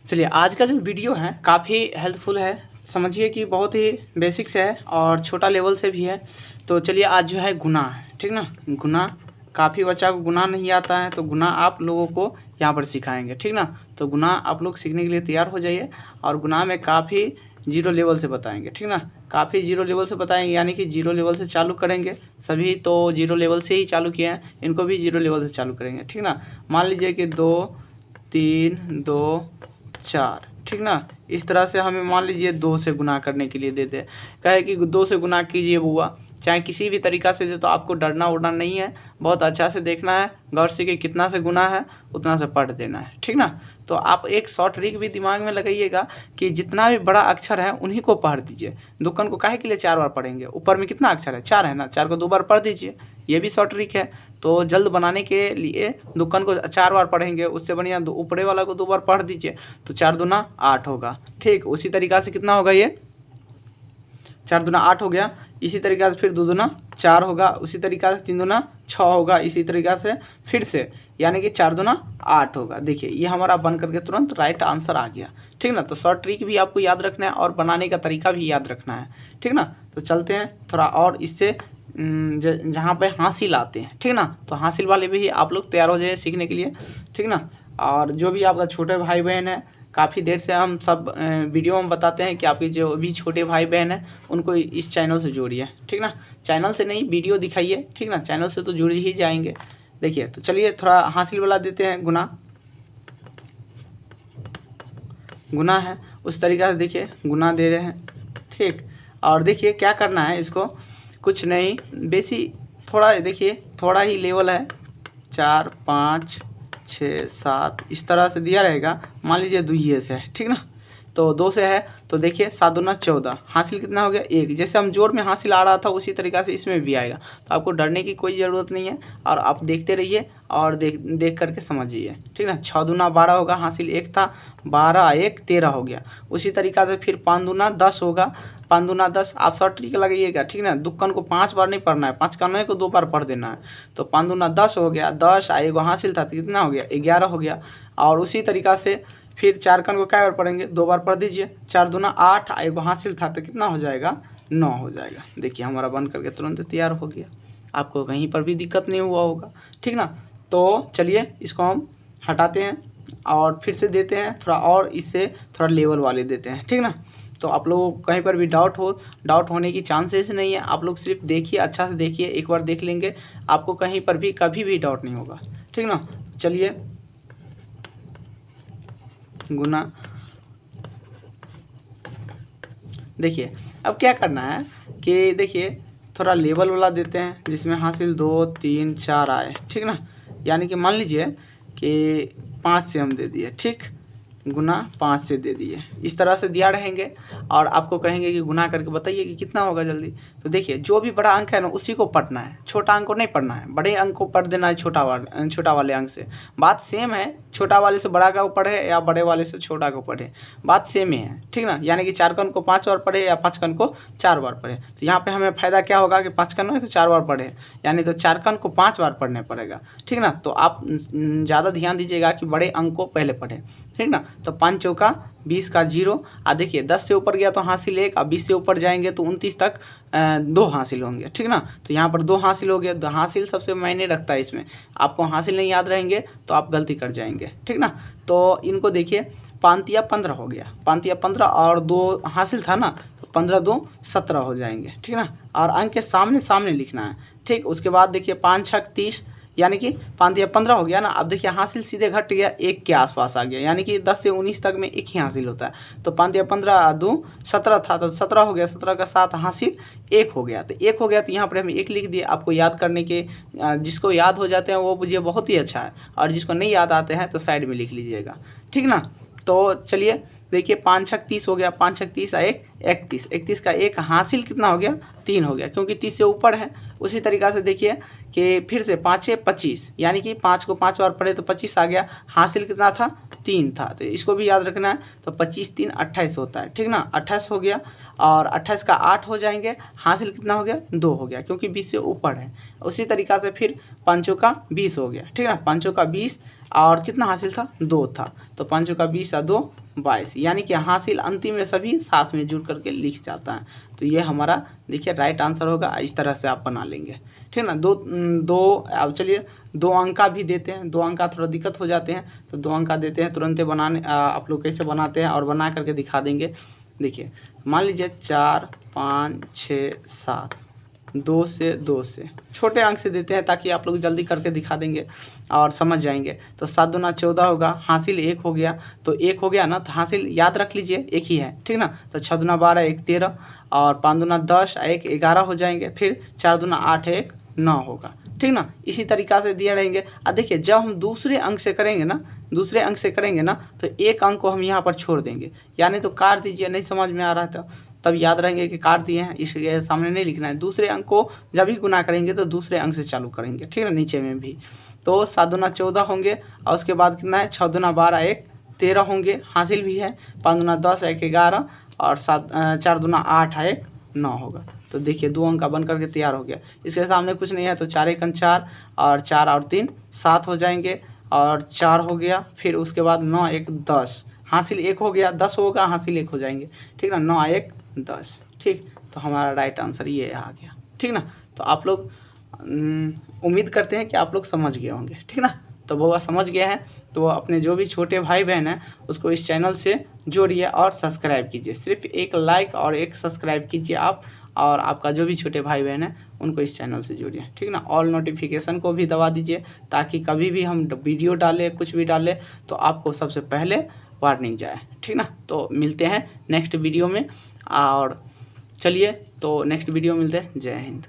चलिए आज का जो वीडियो है काफ़ी हेल्पफुल है। समझिए कि बहुत ही बेसिक से है और छोटा लेवल से भी है। तो चलिए आज जो है गुना है, ठीक ना। गुना काफ़ी बच्चा को गुना नहीं आता है, तो गुना आप लोगों को यहाँ पर सिखाएंगे, ठीक ना। तो गुना आप लोग सीखने के लिए तैयार हो जाइए। और गुना में काफ़ी जीरो लेवल से बताएंगे, ठीक ना। काफ़ी जीरो लेवल से बताएंगे, यानी कि जीरो लेवल से चालू करेंगे। सभी तो जीरो लेवल से ही चालू किए हैं, इनको भी जीरो लेवल से चालू करेंगे, ठीक ना। मान लीजिए कि 2 3 2 4, ठीक ना। इस तरह से हमें मान लीजिए 2 से गुना करने के लिए दे दे, कहे कि 2 से गुना कीजिए बुआ, चाहे किसी भी तरीक़ा से दे। तो आपको डरना उड़ना नहीं है, बहुत अच्छा से देखना है, गौर से कि कितना से गुना है उतना से पढ़ देना है, ठीक ना। तो आप एक शॉर्ट ट्रिक भी दिमाग में लगाइएगा कि जितना भी बड़ा अक्षर है उन्हीं को पढ़ दीजिए। दुक्कन को काहे के लिए 4 बार पढ़ेंगे, ऊपर में कितना अक्षर है, 4 है ना, 4 को 2 बार पढ़ दीजिए। ये भी शॉर्ट ट्रिक है। तो जल्द बनाने के लिए दुक्कन को 4 बार पढ़ेंगे, उससे बढ़िया ऊपरे वाला को 2 बार पढ़ दीजिए, तो 4 दूना 8 होगा। ठीक उसी तरीक़ा से कितना होगा, ये 4 दूना 8 हो गया। इसी तरीक़ा से फिर 2 दूना 4 होगा, उसी तरीक़ा से 3 दूना 6 होगा, इसी तरीक़ा से फिर से, यानी कि 4 दूना 8 होगा। देखिए ये हमारा बन करके तुरंत राइट आंसर आ गया, ठीक ना। तो शॉर्ट ट्रिक भी आपको याद रखना है और बनाने का तरीका भी याद रखना है, ठीक ना। तो चलते हैं थोड़ा और इससे जहाँ पे हासिल आते हैं, ठीक ना। तो हासिल वाले भी आप लोग तैयार हो जाइए सीखने के लिए, ठीक ना। और जो भी आपका छोटे भाई बहन है, काफ़ी देर से हम सब वीडियो में बताते हैं कि आपके जो भी छोटे भाई बहन हैं उनको इस चैनल से जोड़िए, ठीक ना। चैनल से नहीं, वीडियो दिखाइए, ठीक ना। चैनल से तो जुड़ ही जाएंगे। देखिए तो चलिए थोड़ा हासिल वाला देते हैं। गुना गुना है उस तरीक़ा से, देखिए गुना दे रहे हैं, ठीक। और देखिए क्या करना है, इसको कुछ नहीं, बेसी थोड़ा, देखिए थोड़ा ही लेवल है, 4 5 6 7 इस तरह से दिया रहेगा। मान लीजिए 2 से है, ठीक ना। तो 2 से है, तो देखिए 7 दूना 14, हासिल कितना हो गया 1। जैसे हम जोड़ में हासिल आ रहा था उसी तरीक़ा से इसमें भी आएगा। तो आपको डरने की कोई ज़रूरत नहीं है, और आप देखते रहिए और देख करके समझिए, ठीक ना। 6 दूना 12 होगा, हासिल 1 था, 12 1 13 हो गया। उसी तरीक़ा से फिर 5 दूना 10 होगा, 5 दूना 10। आप शॉर्ट ट्रिक लगाइएगा, ठीक ना। दुक्कन को 5 बार नहीं पढ़ना है, 5 का 9 को 2 बार पढ़ देना है। तो 5 दूना 10 हो गया, 10 एगो हासिल था तो कितना हो गया 11 हो गया। और उसी तरीक़ा से फिर 4 कन को क्या बार पढ़ेंगे, 2 बार पढ़ दीजिए। 4 दूना 8 एगो हासिल था तो कितना हो जाएगा 9 हो जाएगा। देखिए हमारा बन करके तुरंत तैयार हो गया, आपको कहीं पर भी दिक्कत नहीं हुआ होगा, ठीक ना। तो चलिए इसको हम हटाते हैं और फिर से देते हैं थोड़ा, और इससे थोड़ा लेवल वाले देते हैं, ठीक ना। तो आप लोगों को कहीं पर भी डाउट होने की चांसेस नहीं है। आप लोग सिर्फ देखिए, अच्छा से देखिए, एक बार देख लेंगे आपको कहीं पर भी कभी भी डाउट नहीं होगा, ठीक ना। चलिए गुना, देखिए अब क्या करना है कि देखिए थोड़ा लेवल वाला देते हैं जिसमें हासिल 2 3 4 आए, ठीक ना। यानी कि मान लीजिए कि 5 से हम दे दिए, ठीक, गुना 5 से दे दिए, इस तरह से दिया रहेंगे। और आपको कहेंगे कि गुना करके बताइए कि कितना होगा जल्दी। तो देखिए जो भी बड़ा अंक है ना उसी को पढ़ना है, छोटा अंक को नहीं पढ़ना है। बड़े अंक को पढ़ देना है छोटा वाले अंक से। बात सेम है, छोटा वाले से बड़ा को पढ़े या बड़े वाले से छोटा को पढ़े, बात सेम ही है, ठीक ना। यानी कि 4 कन को 5 बार पढ़े या 5 कन को 4 बार पढ़े। तो यहाँ पे हमें फ़ायदा क्या होगा कि 5 कन को 4 बार पढ़े, यानी तो 4 कन को 5 बार पढ़ने पड़ेगा, ठीक ना। तो आप ज़्यादा ध्यान दीजिएगा कि बड़े अंक को पहले पढ़ें, ठीक ना। तो 5 चौका 20 का 0। देखिए 10 से ऊपर गया तो हासिल 1, और 20 से ऊपर जाएंगे तो 29 तक 2 हासिल होंगे, ठीक ना। तो यहाँ पर 2 हासिल हो गया। 2 हासिल सबसे मायने रखता है इसमें। आपको हासिल नहीं याद रहेंगे तो आप गलती कर जाएंगे, ठीक ना। तो इनको देखिए 5 या 15 हो गया, 5 या 15 और 2 हासिल था ना, तो 15 2 17 हो जाएंगे, ठीक ना। और अंक के सामने सामने लिखना है, ठीक। उसके बाद देखिए 5 6 30, यानी कि 5 या 15 हो गया ना। अब देखिए हासिल सीधे घट गया, 1 के आसपास आ गया, यानी कि 10 से 19 तक में 1 ही हासिल होता है। तो 5 या 15 2 17 था तो 17 हो गया, 17 का 7 हासिल 1 हो गया। तो 1 हो गया तो यहाँ पर हम 1 लिख दिए। आपको याद करने के, जिसको याद हो जाते हैं वो बुझिए बहुत ही अच्छा है, और जिसको नहीं याद आते हैं तो साइड में लिख लीजिएगा, ठीक ना। तो चलिए देखिए 5 6 30 हो गया, 5 6 30 1 31, 31 का 1 हासिल कितना हो गया 3 हो गया, क्योंकि 30 से ऊपर है। उसी तरीक़ा से देखिए कि फिर से 5 6 25, यानी कि 5 को 5 बार पढ़े तो 25 आ गया। हासिल कितना था 3 था, तो इसको भी याद रखना है। तो 25 3 28 होता है, ठीक ना। 28 हो गया, और 28 का 8 हो जाएंगे। हासिल कितना हो गया 2 हो गया, क्योंकि 20 से ऊपर है। उसी तरीक़ा से फिर 5 का 20 हो गया, ठीक ना। 5 का 20 और कितना हासिल था 2 था, तो 5 का 20 और 2 22, यानी कि हासिल अंतिम में सभी साथ में जुड़ करके लिख जाता है। तो ये हमारा देखिए राइट आंसर होगा। इस तरह से आप बना लेंगे, ठीक ना। अब चलिए 2 अंक का भी देते हैं। 2 अंक का थोड़ा दिक्कत हो जाते हैं, तो 2 अंक का देते हैं तुरंत बनाने। आप लोग कैसे बनाते हैं और बना करके दिखा देंगे। देखिए मान लीजिए 4 5 6 7, 2 से छोटे अंक से देते हैं ताकि आप लोग जल्दी करके दिखा देंगे और समझ जाएंगे। तो 7 दूना 14 होगा, हासिल 1 हो गया, तो 1 हो गया ना, तो हासिल याद रख लीजिए 1 ही है, ठीक ना। तो 6 दूना 12 1 13 और 5 दूना 10 1 11 हो जाएंगे। फिर 4 दूना 8 1 9 होगा, ठीक ना। इसी तरीक़ा से दिए रहेंगे। अब देखिए जब हम दूसरे अंक से करेंगे ना, तो एक अंक को हम यहाँ पर छोड़ देंगे, यानी तो काट दीजिए। नहीं समझ में आ रहा था तब याद रहेंगे कि काट दिए हैं, इसके सामने नहीं लिखना है। दूसरे अंक को जब भी गुना करेंगे तो दूसरे अंक से चालू करेंगे, ठीक है, नीचे में भी। तो 7 दूना 14 होंगे और उसके बाद कितना है 6 दूना 12 1 13 होंगे, हासिल भी है। 5 दूना 10 1 11 और 4 दूना 8 1 9 होगा। तो देखिए 2 अंक का बन करके तैयार हो गया। इसके सामने कुछ नहीं है, तो 4 1 4 और 4 और 3 7 हो जाएंगे और 4 हो गया। फिर उसके बाद 9 1 10, हासिल 1 हो गया, 10 होगा, हासिल 1 हो जाएंगे, ठीक ना। 9 1 10, ठीक। तो हमारा राइट आंसर ये आ गया, ठीक ना। तो आप लोग उम्मीद करते हैं कि आप लोग समझ गए होंगे, ठीक ना। तो वो समझ गए हैं तो वो अपने जो भी छोटे भाई बहन हैं उसको इस चैनल से जोड़िए और सब्सक्राइब कीजिए। सिर्फ एक लाइक और एक सब्सक्राइब कीजिए आप, और आपका जो भी छोटे भाई बहन हैं उनको इस चैनल से जोड़िए, ठीक ना। ऑल नोटिफिकेशन को भी दबा दीजिए ताकि कभी भी हम वीडियो डालें, कुछ भी डालें, तो आपको सबसे पहले वार्निंग जाए, ठीक ना। तो मिलते हैं नेक्स्ट वीडियो में, और चलिए तो नेक्स्ट वीडियो मिलते हैं। जय हिंद।